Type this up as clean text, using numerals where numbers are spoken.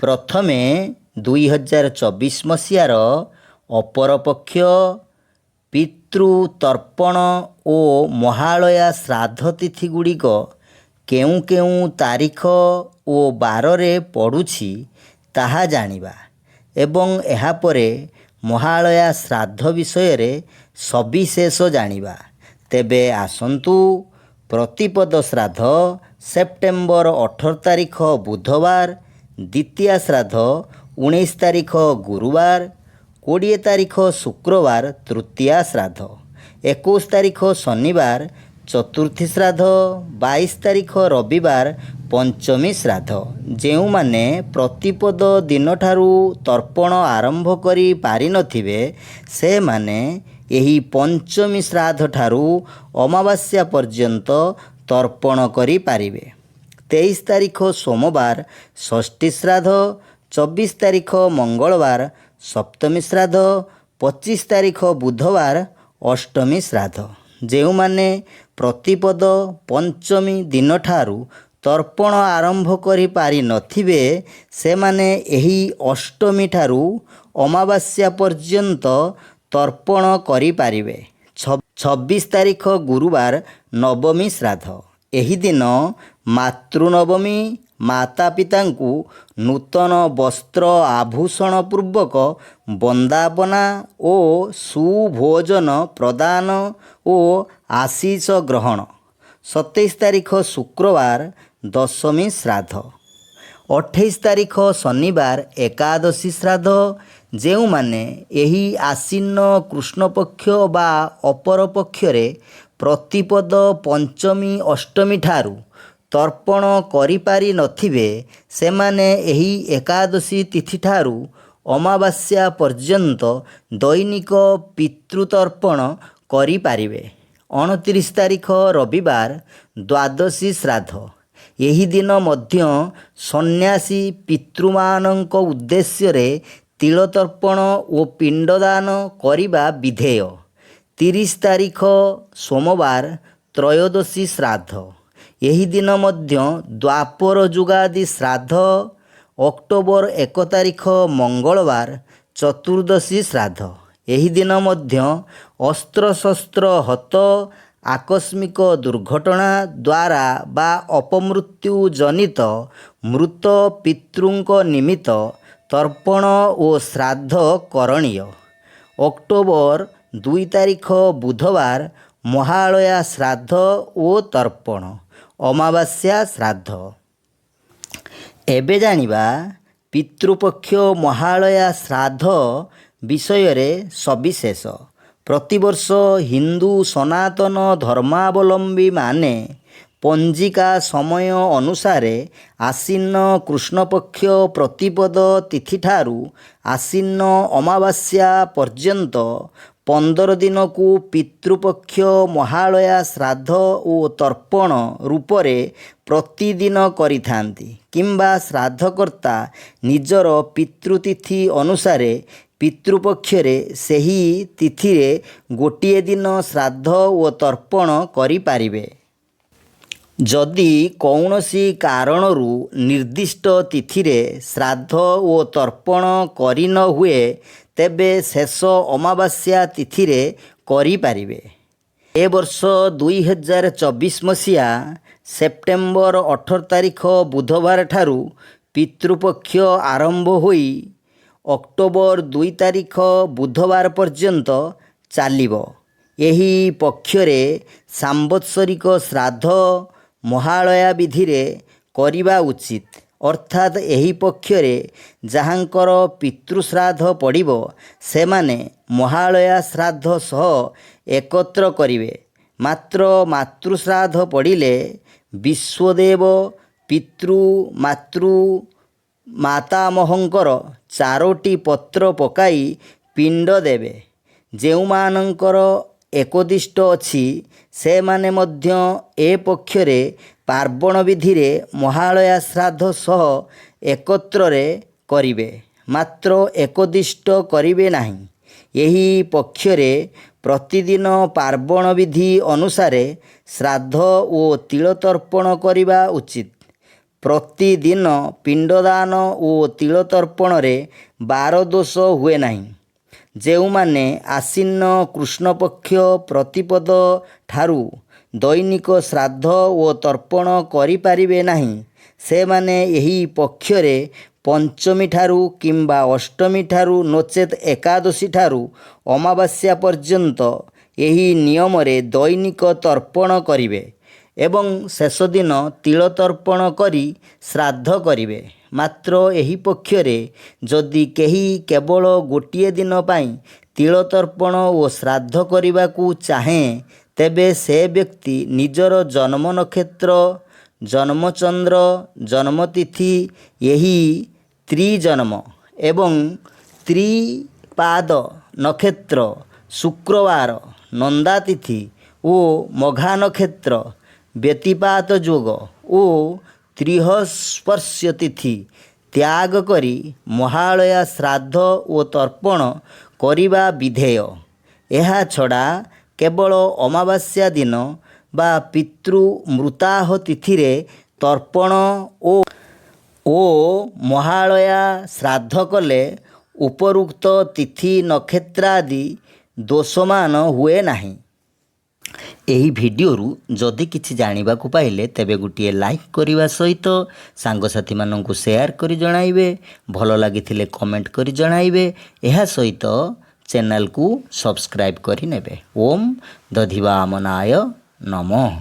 ପ୍ରଥମେ 2024 ମସିହାର ଅପରପକ୍ଷ ପିତୃତର୍ପଣ ଓ ମହାଳୟା ଶ୍ରାଦ୍ଧ ତିଥିଗୁଡ଼ିକ କେଉଁ କେଉଁ ତାରିଖ ଓ ବାରରେ ପଡ଼ୁଛି ତାହା ଜାଣିବା ଏବଂ ଏହାପରେ ମହାଳୟା ଶ୍ରାଦ୍ଧ ବିଷୟରେ ସବିଶେଷ ଜାଣିବା। ତେବେ ଆସନ୍ତୁ ପ୍ରତିପଦ ଶ୍ରାଦ୍ଧ ସେପ୍ଟେମ୍ବର 18 ତାରିଖ ବୁଧବାର, ଦ୍ୱିତୀୟା ଶ୍ରାଦ୍ଧ 19 ତାରିଖ ଗୁରୁବାର, 20 ତାରିଖ ଶୁକ୍ରବାର ତୃତୀୟା ଶ୍ରାଦ୍ଧ, 21 ତାରିଖ ଶନିବାର ଚତୁର୍ଥୀ ଶ୍ରାଦ୍ଧ, 22 ତାରିଖ ରବିବାର ପଞ୍ଚମୀ ଶ୍ରାଦ୍ଧ। ଯେଉଁମାନେ ପ୍ରତିପଦ ଦିନଠାରୁ ତର୍ପଣ ଆରମ୍ଭ କରି ପାରିନଥିବେ ସେମାନେ ଏହି ପଞ୍ଚମୀ ଶ୍ରାଦ୍ଧଠାରୁ ଅମାବାସ୍ୟା ପର୍ଯ୍ୟନ୍ତ ତର୍ପଣ କରିପାରିବେ। 23 ତାରିଖ ସୋମବାର ଷଷ୍ଠୀ ଶ୍ରାଦ୍ଧ, 24 ତାରିଖ ମଙ୍ଗଳବାର ସପ୍ତମୀ ଶ୍ରାଦ୍ଧ, 25 ତାରିଖ ବୁଧବାର ଅଷ୍ଟମୀ ଶ୍ରାଦ୍ଧ। ଯେଉଁମାନେ ପ୍ରତିପଦ ପଞ୍ଚମୀ ଦିନଠାରୁ ତର୍ପଣ ଆରମ୍ଭ କରି ପାରିନଥିବେ ସେମାନେ ଏହି ଅଷ୍ଟମୀ ଠାରୁ ଅମାବାସ୍ୟା ପର୍ଯ୍ୟନ୍ତ ତର୍ପଣ କରିପାରିବେ। 26 ତାରିଖ ଗୁରୁବାର ନବମୀ ଶ୍ରାଦ୍ଧ। ଏହି ଦିନ ମାତୃନବମୀ ମାତା ପିତାଙ୍କୁ ନୂତନ ବସ୍ତ୍ର ଆଭୂଷଣ ପୂର୍ବକ ବନ୍ଦାପନା ଓ ସୁଭୋଜନ ପ୍ରଦାନ ଓ ଆଶୀଷ ଗ୍ରହଣ। 27 ତାରିଖ ଶୁକ୍ରବାର ଦଶମୀ ଶ୍ରାଦ୍ଧ। 28 ତାରିଖ ଶନିବାର ଏକାଦଶୀ ଶ୍ରାଦ୍ଧ। ଯେଉଁମାନେ ଏହି ଆଶ୍ୱିନ କୃଷ୍ଣପକ୍ଷ ବା ଅପରପକ୍ଷରେ ପ୍ରତିପଦ ପଞ୍ଚମୀ ଅଷ୍ଟମୀ ଠାରୁ ତର୍ପଣ କରିପାରିନଥିବେ ସେମାନେ ଏହି ଏକାଦଶୀ ତିଥିଠାରୁ ଅମାବାସ୍ୟା ପର୍ଯ୍ୟନ୍ତ ଦୈନିକ ପିତୃତର୍ପଣ କରିପାରିବେ। 29 ତାରିଖ ରବିବାର ଦ୍ୱାଦଶୀ ଶ୍ରାଦ୍ଧ। ଏହି ଦିନ ମଧ୍ୟ ସନ୍ନ୍ୟାସୀ ପିତୃମାନଙ୍କ ଉଦ୍ଦେଶ୍ୟରେ ତିଳତର୍ପଣ ଓ ପିଣ୍ଡଦାନ କରିବା ବିଧେୟ। 30 ତାରିଖ ସୋମବାର ତ୍ରୟୋଦଶୀ ଶ୍ରାଦ୍ଧ। ଏହି ଦିନ ମଧ୍ୟ ଦ୍ୱାପର ଯୁଗାଦି ଶ୍ରାଦ୍ଧ। ଅକ୍ଟୋବର 1 ତାରିଖ ମଙ୍ଗଳବାର ଚତୁର୍ଦ୍ଦଶୀ ଶ୍ରାଦ୍ଧ। ଏହି ଦିନ ମଧ୍ୟ ଅସ୍ତ୍ରଶସ୍ତ୍ର ହତ, ଆକସ୍ମିକ ଦୁର୍ଘଟଣା ଦ୍ୱାରା ବା ଅପମୃତ୍ୟୁ ଜନିତ ମୃତ ପିତୃଙ୍କ ନିମିତ୍ତ ତର୍ପଣ ଓ ଶ୍ରାଦ୍ଧ କରଣୀୟ। ଅକ୍ଟୋବର 2 ତାରିଖ ବୁଧବାର ମହାଳୟା ଶ୍ରାଦ୍ଧ ଓ ତର୍ପଣ, ଅମାବାସ୍ୟା ଶ୍ରାଦ୍ଧ। ଏବେ ଜାଣିବା ପିତୃପକ୍ଷ ମହାଳୟା ଶ୍ରାଦ୍ଧ ବିଷୟରେ ସବିଶେଷ। ପ୍ରତିବର୍ଷ ହିନ୍ଦୁ ସନାତନ ଧର୍ମାବଲମ୍ବୀମାନେ ପଞ୍ଜିକା ସମୟ ଅନୁସାରେ ଆଶ୍ୱିନ କୃଷ୍ଣପକ୍ଷ ପ୍ରତିପଦ ତିଥିଠାରୁ ଆଶ୍ୱିନ ଅମାବାସ୍ୟା ପର୍ଯ୍ୟନ୍ତ 15 ଦିନକୁ ପିତୃପକ୍ଷ ମହାଳୟା ଶ୍ରାଦ୍ଧ ଓ ତର୍ପଣ ରୂପରେ ପ୍ରତିଦିନ କରିଥାନ୍ତି କିମ୍ବା ଶ୍ରାଦ୍ଧକର୍ତ୍ତା ନିଜର ପିତୃତିଥି ଅନୁସାରେ ପିତୃପକ୍ଷରେ ସେହି ତିଥିରେ ଗୋଟିଏ ଦିନ ଶ୍ରାଦ୍ଧ ଓ ତର୍ପଣ କରିପାରିବେ। ଯଦି କୌଣସି କାରଣରୁ ନିର୍ଦ୍ଦିଷ୍ଟ ତିଥିରେ ଶ୍ରାଦ୍ଧ ଓ ତର୍ପଣ କରି ନ ହୁଏ ତେବେ ଶେଷ ଅମାବାସ୍ୟା ତିଥିରେ କରିପାରିବେ। ଏ ବର୍ଷ 2024 ମସିହା ସେପ୍ଟେମ୍ବର 18 ତାରିଖ ବୁଧବାର ଠାରୁ ପିତୃପକ୍ଷ ଆରମ୍ଭ ହୋଇ ଅକ୍ଟୋବର 2 ତାରିଖ ବୁଧବାର ପର୍ଯ୍ୟନ୍ତ ଚାଲିବ। ଏହି ପକ୍ଷରେ ସାମ୍ବତ୍ସରିକ ଶ୍ରାଦ୍ଧ ମହାଳୟା ବିଧିରେ କରିବା ଉଚିତ। ଅର୍ଥାତ୍ ଏହି ପକ୍ଷରେ ଯାହାଙ୍କର ପିତୃଶ୍ରାଦ୍ଧ ପଡ଼ିବ ସେମାନେ ମହାଳୟା ଶ୍ରାଦ୍ଧ ସହ ଏକତ୍ର କରିବେ। ମାତ୍ର ମାତୃଶ୍ରାଦ୍ଧ ପଡ଼ିଲେ ବିଶ୍ୱଦେବ ପିତୃ ମାତୃ ମାତାମହଙ୍କର 4ଟି ପତ୍ର ପକାଇ ପିଣ୍ଡ ଦେବେ। ଯେଉଁମାନଙ୍କର ଏକୋଦିଷ୍ଟ ଅଛି ସେମାନେ ମଧ୍ୟ ଏ ପକ୍ଷରେ ପାର୍ବଣ ବିଧିରେ ମହାଳୟା ଶ୍ରାଦ୍ଧ ସହ ଏକତ୍ରରେ କରିବେ, ମାତ୍ର ଏକୋଦିଷ୍ଟ କରିବେ ନାହିଁ। ଏହି ପକ୍ଷରେ ପ୍ରତିଦିନ ପାର୍ବଣ ବିଧି ଅନୁସାରେ ଶ୍ରାଦ୍ଧ ଓ ତିଳତର୍ପଣ କରିବା ଉଚିତ। ପ୍ରତିଦିନ ପିଣ୍ଡଦାନ ଓ ତିଳତର୍ପଣରେ ବାର ଦୋଷ ହୁଏ ନାହିଁ। ଯେଉଁମାନେ ଆଶ୍ୱିନ କୃଷ୍ଣପକ୍ଷ ପ୍ରତିପଦ ଠାରୁ ଦୈନିକ ଶ୍ରାଦ୍ଧ ଓ ତର୍ପଣ କରିପାରିବେ ନାହିଁ, ସେମାନେ ଏହି ପକ୍ଷରେ ପଞ୍ଚମୀ ଠାରୁ କିମ୍ବା ଅଷ୍ଟମୀ ଠାରୁ ନଚେତ୍ ଏକାଦଶୀ ଠାରୁ ଅମାବାସ୍ୟା ପର୍ଯ୍ୟନ୍ତ ଏହି ନିୟମରେ ଦୈନିକ ତର୍ପଣ କରିବେ ଏବଂ ଶେଷ ଦିନ ତିଳତର୍ପଣ କରି ଶ୍ରାଦ୍ଧ କରିବେ। ମାତ୍ର ଏହି ପକ୍ଷରେ ଯଦି କେହି କେବଳ ଗୋଟିଏ ଦିନ ପାଇଁ ତିଳତର୍ପଣ ଓ ଶ୍ରାଦ୍ଧ କରିବାକୁ ଚାହେଁ, ତେବେ ସେ ବ୍ୟକ୍ତି ନିଜର ଜନ୍ମ ନକ୍ଷତ୍ର, ଜନ୍ମଚନ୍ଦ୍ର, ଜନ୍ମତିଥି, ଏହି ତ୍ରିଜନ୍ମ ଏବଂ ତ୍ରିପାଦ ନକ୍ଷତ୍ର, ଶୁକ୍ରବାର, ନନ୍ଦାତିଥି ଓ ମଘା ନକ୍ଷତ୍ର, ବ୍ୟତିପାତ ଯୋଗ ଓ ତ୍ରିହସ୍ପର୍ଶ ତିଥି ତ୍ୟାଗ କରି ମହାଳୟା ଶ୍ରାଦ୍ଧ ଓ ତର୍ପଣ କରିବା ବିଧେୟ। ଏହା ଛଡ଼ା କେବଳ ଅମାବାସ୍ୟା ଦିନ ବା ପିତୃ ମୃତାହ ତିଥିରେ ତର୍ପଣ ଓ ମହାଳୟା ଶ୍ରାଦ୍ଧ କଲେ ଉପରୁକ୍ତ ତିଥି ନକ୍ଷତ୍ରାଦି ଦୋଷମାନ ହୁଏ ନାହିଁ। ଏହି ଭିଡ଼ିଓରୁ ଯଦି କିଛି ଜାଣିବାକୁ ପାଇଲେ ତେବେ ଗୋଟିଏ ଲାଇକ୍ କରିବା ସହିତ ସାଙ୍ଗସାଥିମାନଙ୍କୁ ସେୟାର କରି ଜଣାଇବେ। ଭଲ ଲାଗିଥିଲେ କମେଣ୍ଟ କରି ଜଣାଇବେ। ଏହା ସହିତ ଚ୍ୟାନେଲକୁ ସବସ୍କ୍ରାଇବ୍ କରି ନେବେ। ଓମ୍ ଦଧିବାମନାୟ ନମଃ।